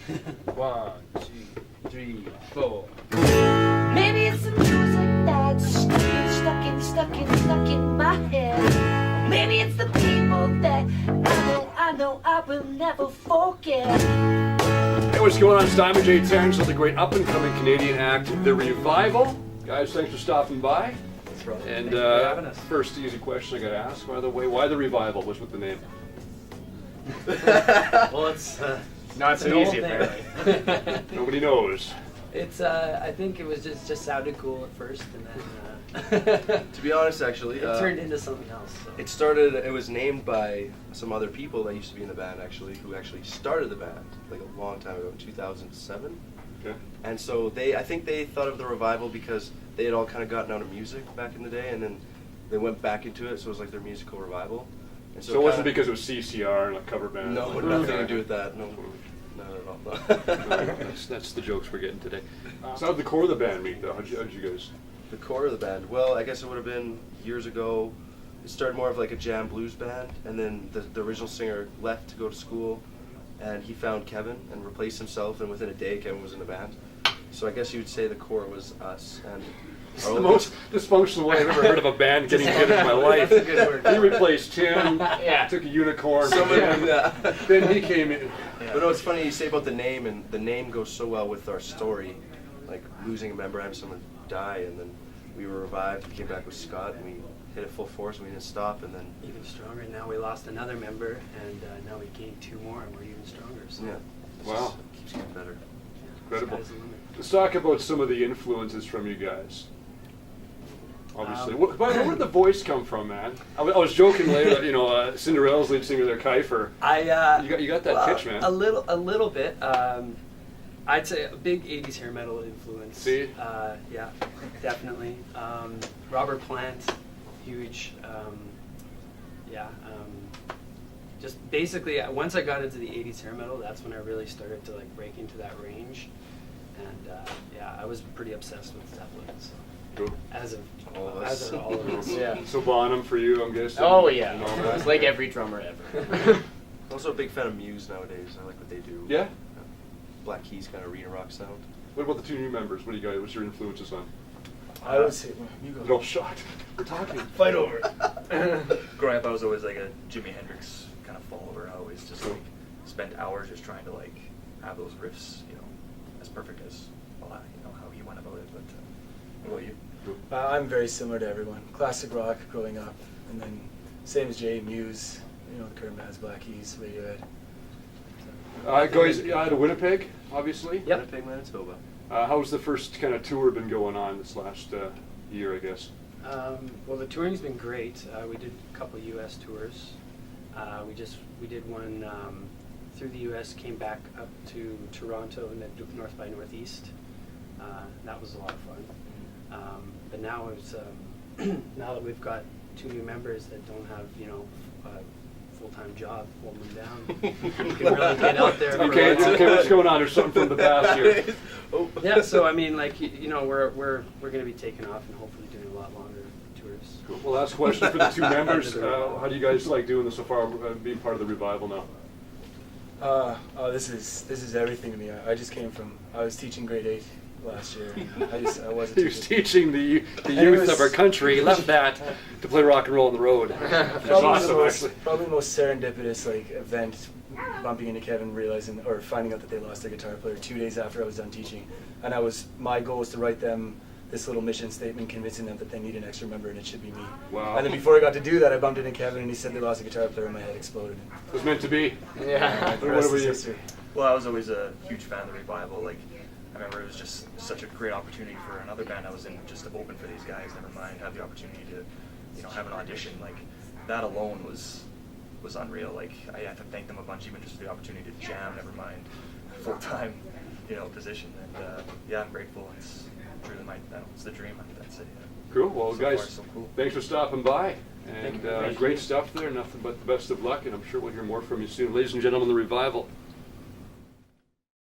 1, 2, 3, 4. Maybe it's the music that's stuck in my head. Maybe it's the people that I know I will never forget. Hey, what's going on? It's CJAY, Terrence with the great up-and-coming Canadian act, The Revival. Guys, thanks for stopping by. That's right. And Thanks for having us. first easy question I got to ask, by the way, why The Revival? What's with the name? Well, it's not so easy, apparently. Nobody knows. It's I think it was just sounded cool at first, and then To be honest, actually, it turned into something else. So. it was named by some other people that used to be in the band, actually, who actually started the band, like a long time ago, in 2007. Okay. And so I think they thought of The Revival because they had all kind of gotten out of music back in the day, and then they went back into it, so it was like their musical revival. And So it wasn't because it was CCR and a cover band? No, like nothing to do with that, no. Not at all. That's the jokes we're getting today. So how'd the core of the band meet, though? How'd you guys? The core of the band, well, I guess it would have been years ago. It started more of like a jam blues band, and then the original singer left to go to school, and he found Kevin and replaced himself, and within a day Kevin was in the band. So I guess you would say the core was us. And It's the most dysfunctional way I've ever heard of a band getting together in my life. That's a good word. He replaced him, took a unicorn from him, then he came in. Yeah. But no, it's funny you say about the name, and the name goes so well with our story, like losing a member, having someone die, and then we were revived, we came back with Scott, and we hit it full force, and we didn't stop, and then... Even stronger, now we lost another member, and now we gained 2 more, and we're even stronger. So. Yeah. Wow. It keeps getting better. Incredible. Sky's the limit. Let's talk about some of the influences from you guys. Obviously. By the way, where did the voice come from, man? I was joking later, Cinderella's lead singer there, Kiefer. You got that pitch, man. A little bit. I'd say a big 80s hair metal influence. See? Yeah, definitely. Robert Plant, huge. Just basically, once I got into the 80s hair metal, that's when I really started to like break into that range. And I was pretty obsessed with Zeppelin. So. Cool. As of All of as us. of all of us. Yeah. So Bonham for you, I'm guessing. Oh yeah, And all that. it's like every drummer ever. I'm also a big fan of Muse nowadays. I like what they do. Yeah? Black Keys kind of arena rock sound. What about the 2 new members? What do you got? What's your influences on? I would say, you They're go. all shocked. We're talking. Fight over it. Growing up, I was always like a Jimi Hendrix kind of follower. I always just like spent hours just trying to like have those riffs, as perfect as how he went about it. But what about you? I'm very similar to everyone. Classic rock growing up, and then same as Jay, Muse, the current bands, Black Keys, Radiohead. Guys, out of Winnipeg, obviously. Yep. Winnipeg, Manitoba. How's the first kind of tour been going on this last year, I guess? Well, the touring's been great. We did a couple U.S. tours. We did one through the U.S., came back up to Toronto and then North by Northeast. That was a lot of fun. But now it's now that we've got 2 new members that don't have a full-time job holding them down, we can really get out there. Okay, what's going on? There's something from the past here. Yeah, so I mean, like we're going to be taking off and hopefully doing a lot longer tours. Cool. Well, last question for the 2 members. How do you guys like doing this so far, being part of the Revival now? This is everything to me. I was teaching grade 8 last year. I wasn't. He was teaching the youth of our country. He left that to play rock and roll on the road. That's awesome, actually. Probably the most serendipitous event, bumping into Kevin, realizing or finding out that they lost their guitar player 2 days after I was done teaching, and my goal was to write them this little mission statement, convincing them that they need an extra member and it should be me. Wow. And then before I got to do that, I bumped into Kevin and he said they lost a guitar player and my head exploded. It was meant to be. Yeah. The rest is you? history. Well, I was always a huge fan of the Revival. Like, I remember it was just such a great opportunity for another band I was in just to open for these guys. Never mind have the opportunity to, have an audition. Like, that alone was unreal. Like, I have to thank them a bunch even just for the opportunity to jam. Never mind full-time, position. And I'm grateful. It's truly it's the dream. I'd say. Cool. Well, So guys, far, so cool. thanks for stopping by. Thank And you. Thank great you. stuff there. Nothing but the best of luck, and I'm sure we'll hear more from you soon. Ladies and gentlemen, the Revival.